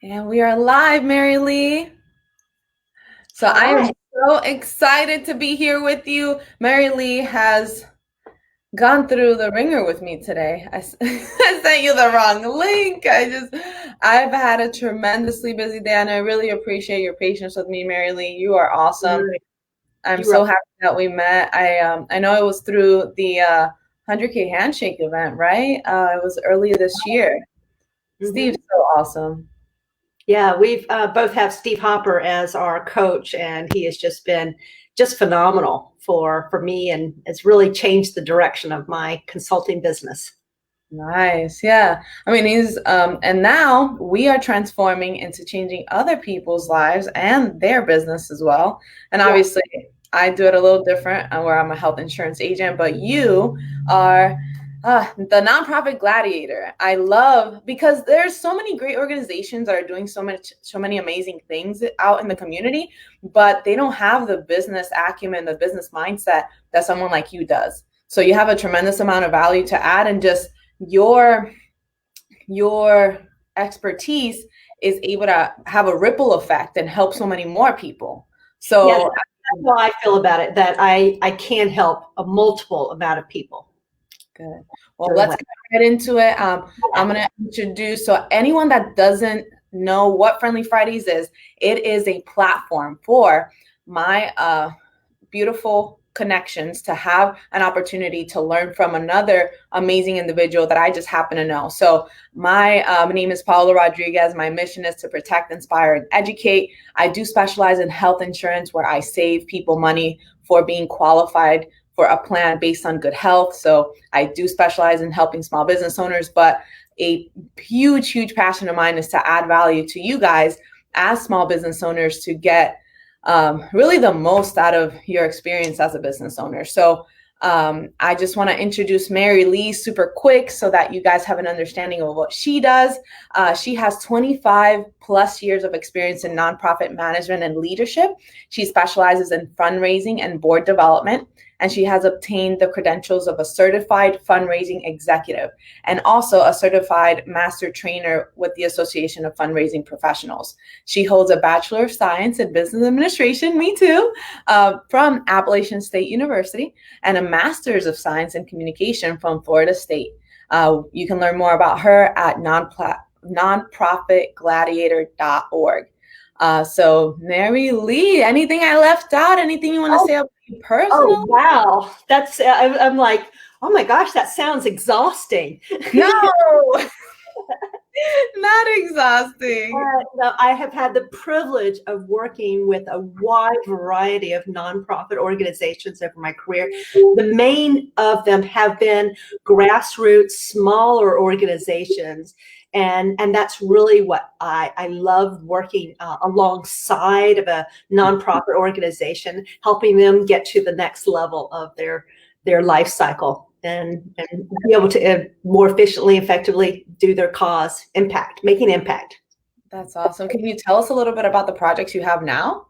And we are live, Mary Lee. So All I am right. so excited to be here with you. Mary Lee has gone through the ringer with me today. I sent you the wrong link. I've had a tremendously busy day, and I really appreciate your patience with me, Mary Lee. You are awesome. You're, I'm you're so happy that we met. I know it was through the 100K handshake event, right? It was earlier this year. Steve's Mhm. so awesome. Yeah, we've both have Steve Hopper as our coach, and he has just been just phenomenal for me, and it's really changed the direction of my consulting business. Nice. Yeah. I mean, and now we are transforming into changing other people's lives and their business as well. And Yeah. obviously, I do it a little different where I'm a health insurance agent, but you are the nonprofit Gladiator. I love because there's so many great organizations that are doing so many amazing things out in the community, but they don't have the business acumen, the business mindset that someone like you does. So you have a tremendous amount of value to add, and just your your expertise is able to have a ripple effect and help so many more people. Yes, So that's how I feel about it, that I can help a multiple amount of people good. Well, doing let's what. get right into it. I'm Yeah. going to introduce, so anyone that doesn't know what Friendly Fridays is, it is a platform for my beautiful connections to have an opportunity to learn from another amazing individual that I just happen to know. So my name is Paula Rodriguez. My mission is to protect, inspire, and educate. I do specialize in health insurance where I save people money for being qualified for a plan based on good health. So I do specialize in helping small business owners, but a huge passion of mine is to add value to you guys as small business owners to get really the most out of your experience as a business owner. So I just want to introduce Mary Lee super quick so that you guys have an understanding of what she does. She has 25 plus years of experience in nonprofit management and leadership. She specializes in fundraising and board development, and she has obtained the credentials of a certified fundraising executive and also a certified master trainer with the Association of Fundraising Professionals. She holds a Bachelor of Science in Business Administration, me too, from Appalachian State University, and a Master's of Science in Communication from Florida State. You can learn more about her at nonprofitgladiator.org. So, Mary Lee, anything I left out? Anything you want to Oh, say about you oh, personally? wow. I'm like, oh my gosh, that sounds exhausting. No, not exhausting. No, I have had the privilege of working with a wide variety of nonprofit organizations over my career. The main of them have been grassroots, smaller organizations. And that's really what I love, working alongside of a nonprofit organization, helping them get to the next level of their life cycle, and be able to more efficiently, effectively do their cause impact, making impact. That's awesome. Can you tell us a little bit about the projects you have now?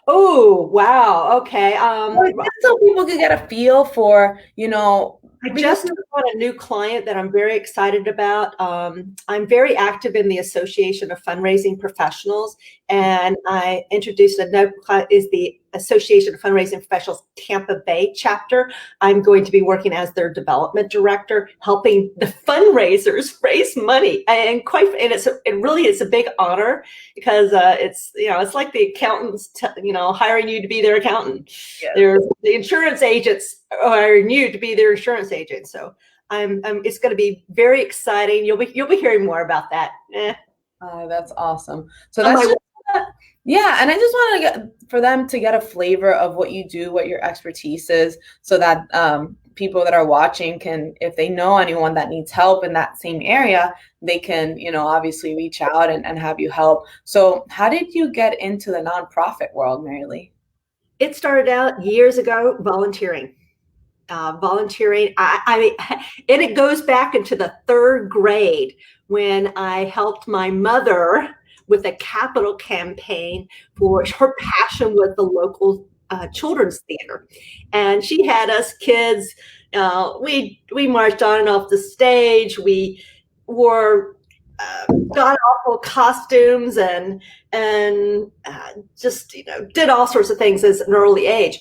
Oh, wow. Okay. Well, just so people can get a feel for, I because just took on a new client that I'm very excited about. I'm very active in the Association of Fundraising Professionals, and I introduced another client is the Association of Fundraising Professionals Tampa Bay chapter. I'm going to be working as their development director, helping the fundraisers raise money, it really is a big honor because it's like the accountants, hiring you to be their accountant. yes, There's the insurance agents hiring you to be their insurance agent. So it's going to be very exciting. You'll be hearing more about that. that's awesome. So On that's my just, yeah, and I just want to get for them to get a flavor of what you do, what your expertise is, so that people that are watching can, if they know anyone that needs help in that same area, they can, obviously reach out and have you help. So how did you get into the nonprofit world, Mary Lee? It started out years ago volunteering. Volunteering. And it goes back into the third grade when I helped my mother with a capital campaign for her passion with the local children's theater, and she had us kids. We marched on and off the stage. We wore god awful costumes and just did all sorts of things as an early age.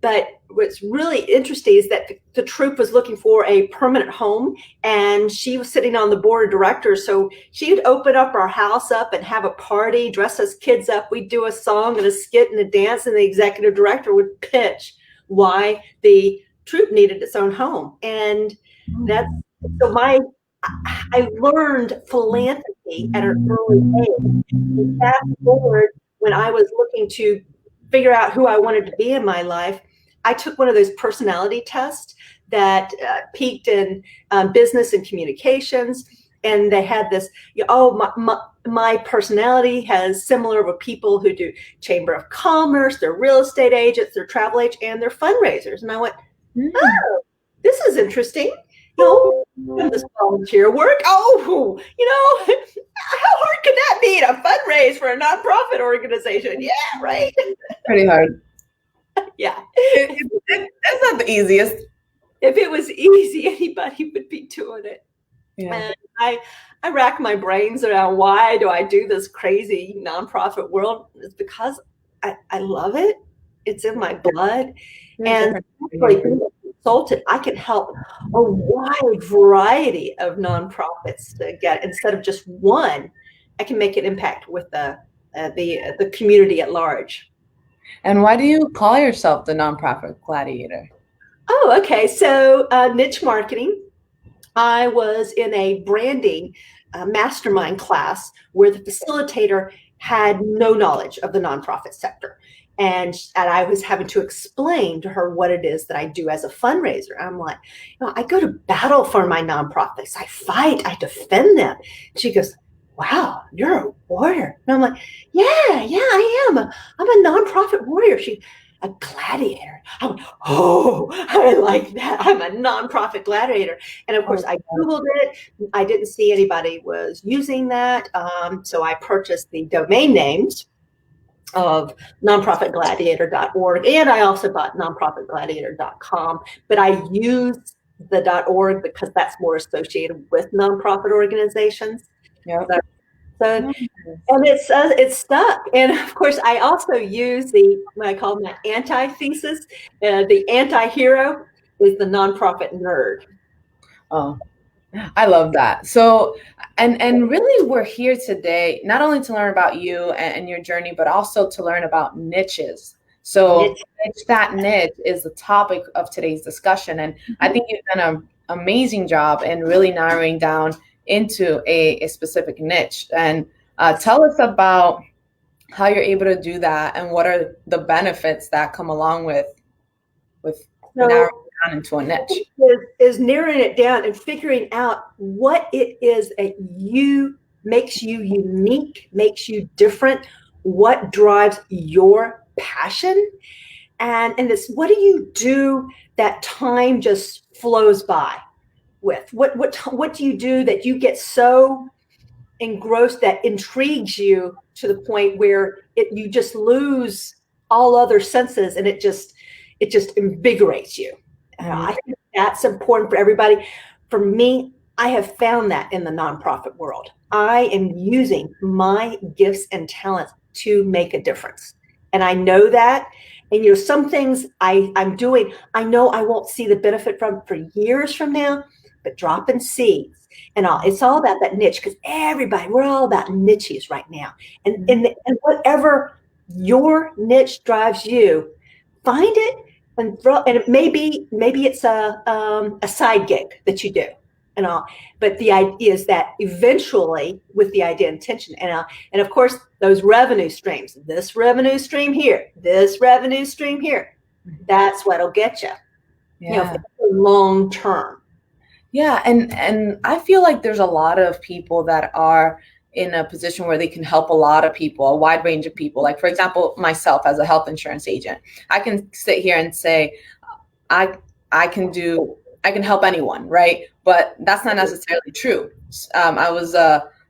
But what's really interesting is that the troupe was looking for a permanent home, and she was sitting on the board of directors. So she would open up our house up and have a party, dress us kids up. We'd do a song and a skit and a dance, and the executive director would pitch why the troupe needed its own home. And that's so I learned philanthropy at an early age. And fast forward, when I was looking to figure out who I wanted to be in my life, I took one of those personality tests that peaked in business and communications. And they had this, my personality has similar with people who do chamber of commerce, they're real estate agents, they're travel agents, and they're fundraisers. And I went, oh, this is interesting. This volunteer work. Oh, how hard can that be to fundraise for a nonprofit organization? Yeah, right. Pretty hard. Yeah. That's not the easiest. If it was easy, anybody would be doing it. Yeah. And I rack my brains around why do I do this crazy nonprofit world? It's because I love it. It's in my blood. And like being consultant, I can help a wide variety of nonprofits to get, instead of just one, I can make an impact with the community at large. And why do you call yourself the nonprofit gladiator? Oh, okay. So niche marketing. I was in a branding mastermind class where the facilitator had no knowledge of the nonprofit sector. And I was having to explain to her what it is that I do as a fundraiser. I'm like, I go to battle for my nonprofits. I fight, I defend them. She goes, wow, you're a warrior. And I'm like, yeah, I am. I'm a nonprofit warrior. A gladiator. I went, oh, I like that. I'm a nonprofit gladiator. And of course, I Googled it. I didn't see anybody was using that. So I purchased the domain names of nonprofitgladiator.org. And I also bought nonprofitgladiator.com. But I used the .org because that's more associated with nonprofit organizations. Yeah. So, and it's stuck. And of course, I also use what I call my antithesis. The anti-hero is the nonprofit nerd. Oh, I love that. So, and really we're here today, not only to learn about you and your journey, but also to learn about niches. So that niche is the topic of today's discussion. And I think you've done an amazing job in really narrowing down into a specific niche. And tell us about how you're able to do that and what are the benefits that come along with narrowing down into a niche. Is narrowing it down and figuring out what it is that makes you unique, makes you different, what drives your passion, and it's what do you do that time just flows by with? What do you do that you get so engrossed that intrigues you to the point where you just lose all other senses and it just invigorates you? I think that's important for everybody. For me, I have found that in the nonprofit world. I am using my gifts and talents to make a difference. And I know that. And some things I'm doing, I know I won't see the benefit from for years from now, but dropping seeds and all. It's all about that niche, because we're all about niches right now. And whatever your niche drives you, find it and maybe it's a side gig that you do and all. But the idea is that eventually, with the idea and intention, and of course those revenue streams, this revenue stream here, this revenue stream here, that's what'll get you. Yeah. Long term. Yeah, and I feel like there's a lot of people that are in a position where they can help a lot of people, a wide range of people. Like, for example, myself as a health insurance agent, I can sit here and say, I can help anyone, right? But that's not necessarily true. I was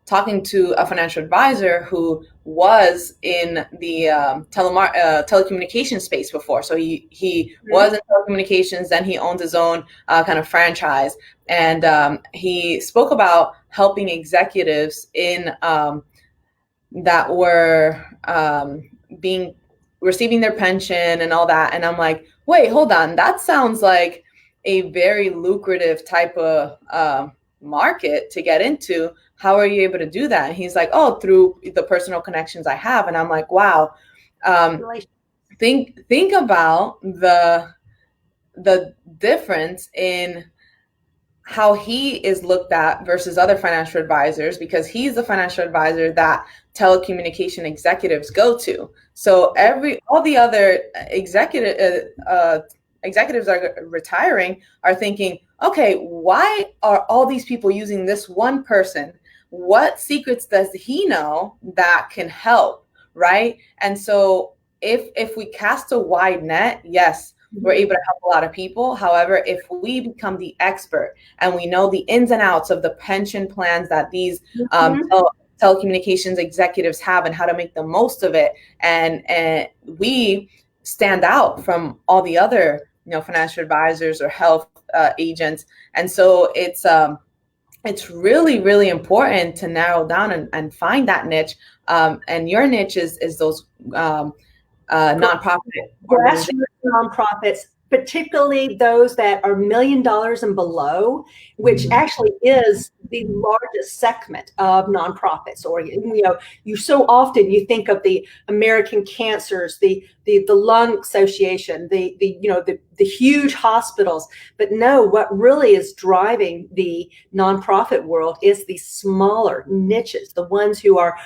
talking to a financial advisor who was in the telecommunications space before. So he was in telecommunications, then he owned his own kind of franchise. And he spoke about helping executives in that were being receiving their pension and all that. And I'm like, wait, hold on. That sounds like a very lucrative type of market to get into. How are you able to do that? And he's like, oh, through the personal connections I have. And I'm like, wow. Think about the difference in how he is looked at versus other financial advisors, because he's the financial advisor that telecommunication executives go to. So all the other executives are retiring are thinking, okay, why are all these people using this one person? What secrets does he know that can help, right? And so if we cast a wide net, yes, we're able to help a lot of people. However, if we become the expert and we know the ins and outs of the pension plans that these telecommunications executives have and how to make the most of it, and we stand out from all the other financial advisors or health agents. And so it's really, really important to narrow down and find that niche. And your niche is those nonprofit grassroots nonprofits, particularly those that are $1 million and below, which actually is the largest segment of nonprofits. Or you so often you think of the American Cancers, the Lung Association, the huge hospitals, but no, what really is driving the nonprofit world is the smaller niches, the ones who are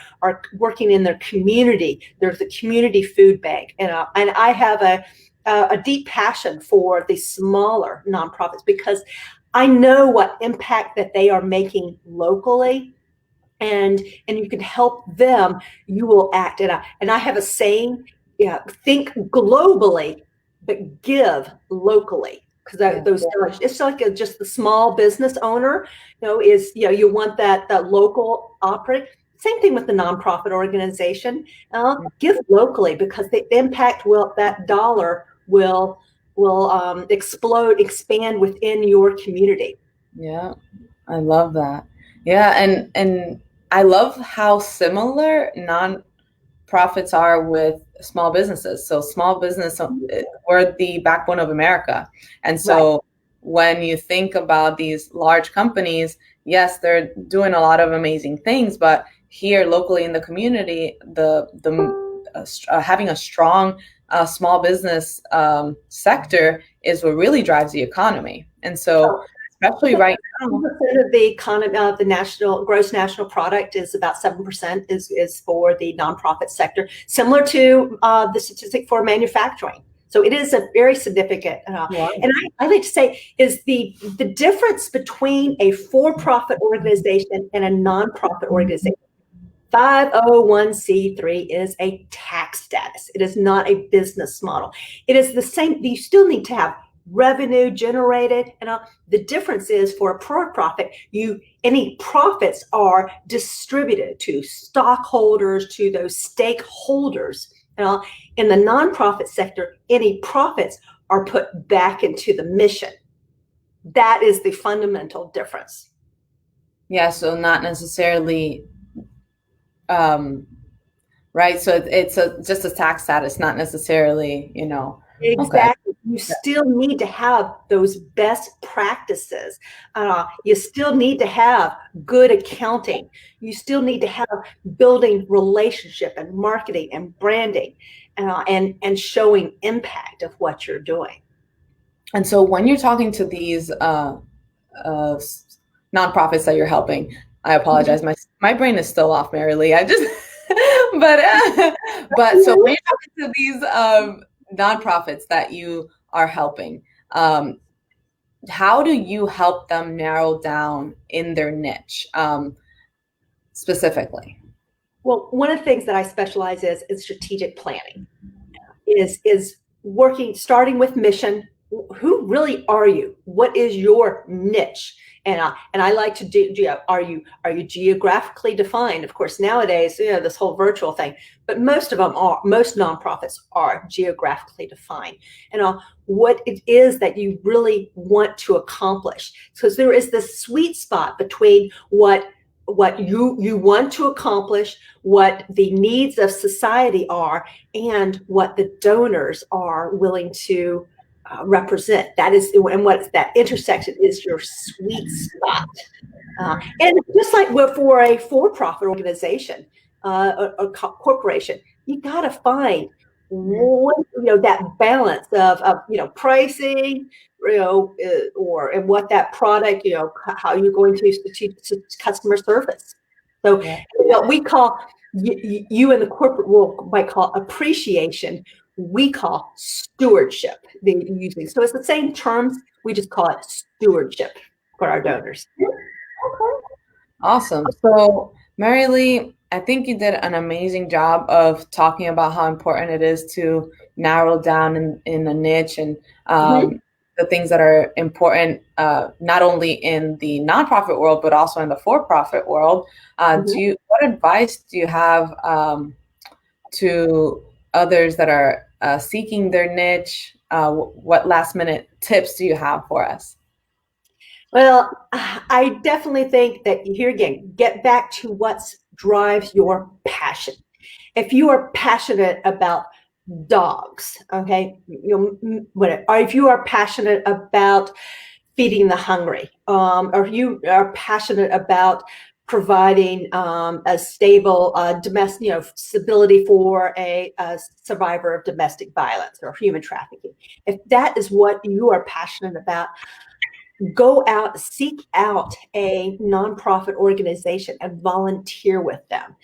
working in their community. There's the community food bank, and I have a deep passion for the smaller nonprofits because I know what impact that they are making locally, and you can help them. You will act, and I have a saying: think globally, but give locally. Because it's like just the small business owner, you want that local operating. Same thing with the nonprofit organization. Give locally, because the impact that dollar will expand within your community. Yeah, I love that. Yeah, and I love how similar nonprofits are with small businesses. So small business, we're the backbone of America. And so when you think about these large companies, yes, they're doing a lot of amazing things, but here locally in the community, having a strong small business sector is what really drives the economy. And so especially right now, of the economy, the national gross national product is about 7% is for the nonprofit sector, similar to the statistic for manufacturing. So it is a very significant. And I like to say is the difference between a for-profit organization and a nonprofit organization. 501c3 is a tax status. It is not a business model. It is the same. You still need to have revenue generated, and the difference is for a for-profit, any profits are distributed to stockholders, to those stakeholders. In the nonprofit sector, any profits are put back into the mission. That is the fundamental difference. Yeah, so not necessarily. Right. So it's just a tax status, not necessarily, Exactly. Okay. You still need to have those best practices. You still need to have good accounting. You still need to have building relationship and marketing and branding, and showing impact of what you're doing. And so when you're talking to these nonprofits that you're helping, I apologize. My brain is still off, Mary Lee. I just, but so when you're talking to these nonprofits that you are helping, how do you help them narrow down in their niche specifically? Well, one of the things that I specialize is strategic planning. Is working, starting with mission. Who really are you? What is your niche? And I like to do, are you geographically defined? Of course, nowadays, this whole virtual thing, but most nonprofits are geographically defined. And what it is that you really want to accomplish. Because there is this sweet spot between what you want to accomplish, what the needs of society are, and what the donors are willing to represent. That is, and what that intersection is, your sweet spot. And just like for a for-profit organization, a corporation, you got to find that balance of pricing, and what that product, how you're going to customer service. So what we call, you in the corporate world might call appreciation, we call stewardship. Using, so it's the same terms, we just call it stewardship for our donors. Awesome. So, Mary Lee, I think you did an amazing job of talking about how important it is to narrow down in a niche and the things that are important, not only in the nonprofit world, but also in the for-profit world. What advice do you have to others that are seeking their niche? What last minute tips do you have for us? Well, I definitely think that, here again, get back to what drives your passion. If you are passionate about dogs, okay, or if you are passionate about feeding the hungry, or if you are passionate about providing a stable domestic, stability for a survivor of domestic violence or human trafficking, if that is what you are passionate about, go out, seek out a nonprofit organization and volunteer with them.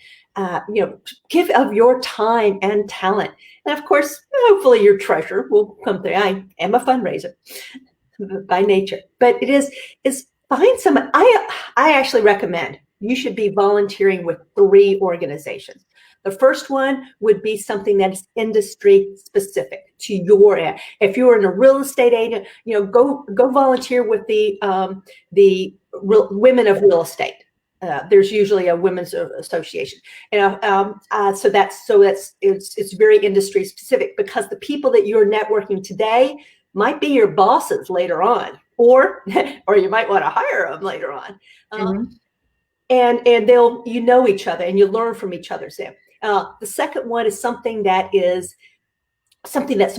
Give of your time and talent. And of course, hopefully your treasure will come through. I am a fundraiser by nature, but is find someone. I actually recommend you should be volunteering with 3 organizations. The first one would be something that is industry specific to your area. If you're in a real estate agent, go volunteer with the women of real estate. There's usually a women's association, so it's very industry specific, because the people that you're networking today might be your bosses later on, or you might want to hire them later on. And they'll, each other and you learn from each other. The second one is something that's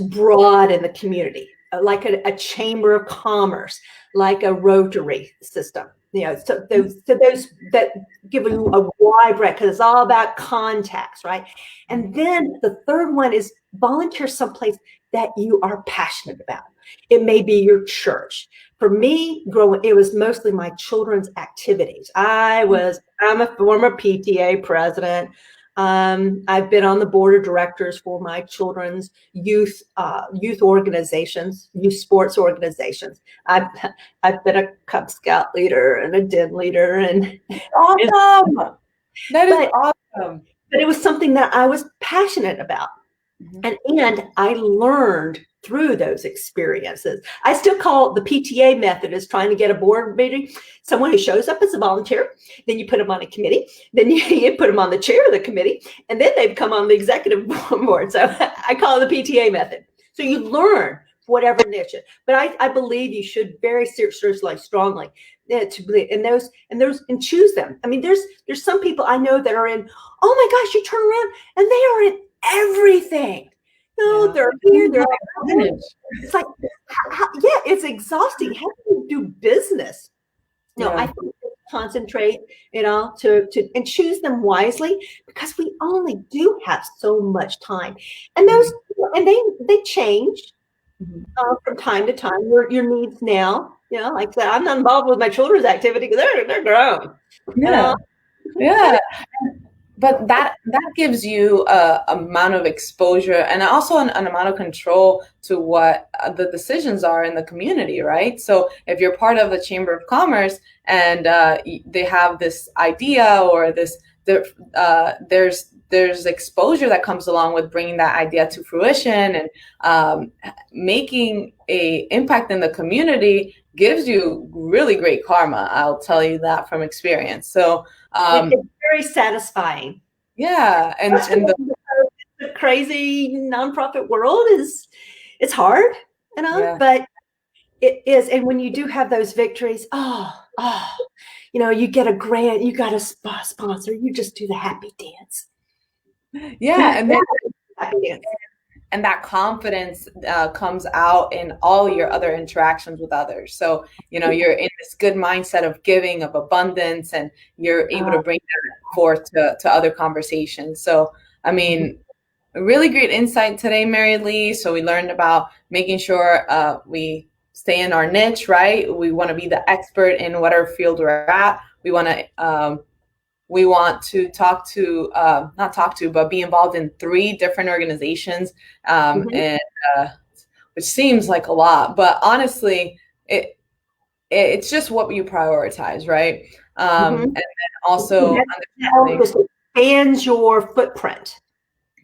broad in the community, like a chamber of commerce, like a Rotary system. So those that give you a wide breadth, because it's all about contacts, right? And then the third one is volunteer someplace that you are passionate about. It may be your church. For me, it was mostly my children's activities. I'm a former PTA president. I've been on the board of directors for my children's youth organizations, youth sports organizations. I've been a Cub Scout leader and a DIN leader, and awesome. That is awesome. But it was something that I was passionate about, and I learned through those experiences. I still call the PTA method as trying to get a board meeting. Someone who shows up as a volunteer, then you put them on a committee, then you put them on the chair of the committee, and then they become on the executive board. So I call it the PTA method. So you learn whatever niche. But I believe you should very seriously, strongly, to believe in those and choose them. I mean, there's some people I know that are in, oh my gosh, you turn around and they are in everything. They're here. They're like, it's like, it's exhausting. How do you do business? I think concentrate, to and choose them wisely, because we only do have so much time, and they change from time to time. Your needs now, like I said, I'm not involved with my children's activity because they're grown. But that gives you a amount of exposure and also an amount of control to what the decisions are in the community, right? So if you're part of a chamber of commerce and they have this idea or there's exposure that comes along with bringing that idea to fruition and making a impact in the community, gives you really great karma. I'll tell you that from experience. So It's very satisfying. yeah, and the crazy nonprofit world it's hard, yeah. but it is. And when you do have those victories, you get a grant, you got a sponsor, you just do the happy dance. Yeah, and then Happy dance. and that confidence comes out in all your other interactions with others. So, you're in this good mindset of giving, of abundance, and you're able to bring that forth to other conversations. So, I mean, a really great insight today, Mary Lee. So we learned about making sure we stay in our niche, right? We want to be the expert in whatever field we're at. We want to but be involved in 3 different organizations, and which seems like a lot, but honestly, it's just what you prioritize, right? And then also just expands your footprint.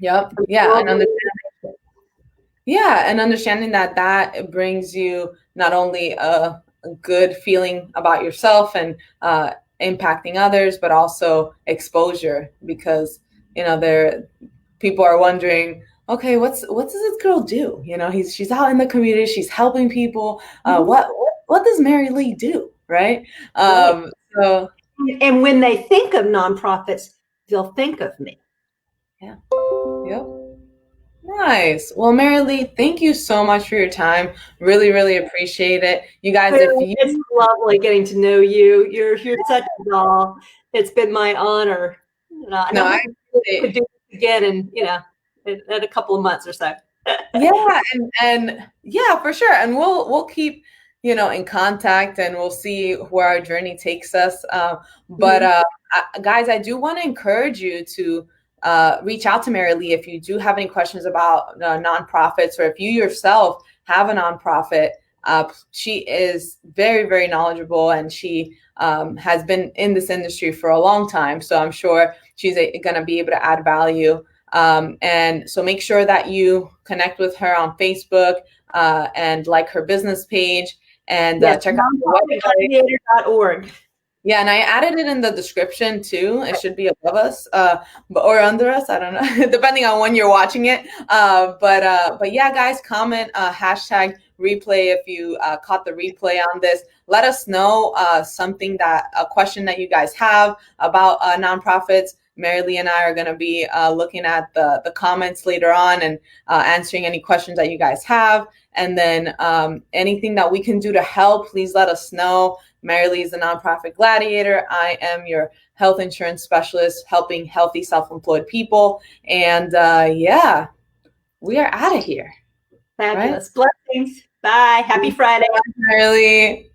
Yep. Yeah, and understanding that brings you not only a good feeling about yourself and impacting others, but also exposure, because people are wondering, okay, what does this girl do? She's out in the community, she's helping people. What does Mary Lee do, right? So, and when they think of nonprofits, they'll think of me. Yeah. Yep. Nice. Well, Mary Lee, thank you so much for your time. Really, really appreciate it. You guys, it's lovely getting to know you. You're such a doll. It's been my honor. I could do it again in a couple of months or so. Yeah, and yeah, for sure. And we'll keep, in contact, and we'll see where our journey takes us. But guys, I do want to encourage you to reach out to Mary Lee if you do have any questions about nonprofits, or if you yourself have a nonprofit. She is very, very knowledgeable, and she has been in this industry for a long time. So I'm sure she's going to be able to add value. And so make sure that you connect with her on Facebook and like her business page, and check out the website. Gladiator.org. Yeah, and I added it in the description too. It should be above us, or under us. I don't know, depending on when you're watching it. But yeah, guys, comment hashtag replay if you caught the replay on this. Let us know a question that you guys have about nonprofits. Mary Lee and I are going to be looking at the comments later on and answering any questions that you guys have. And then anything that we can do to help, please let us know. Mary Lee is the nonprofit Gladiator. I am your health insurance specialist, helping healthy, self-employed people. And yeah, we are out of here. Fabulous. Right? Blessings. Bye. Happy Friday. Bye, Mary Lee.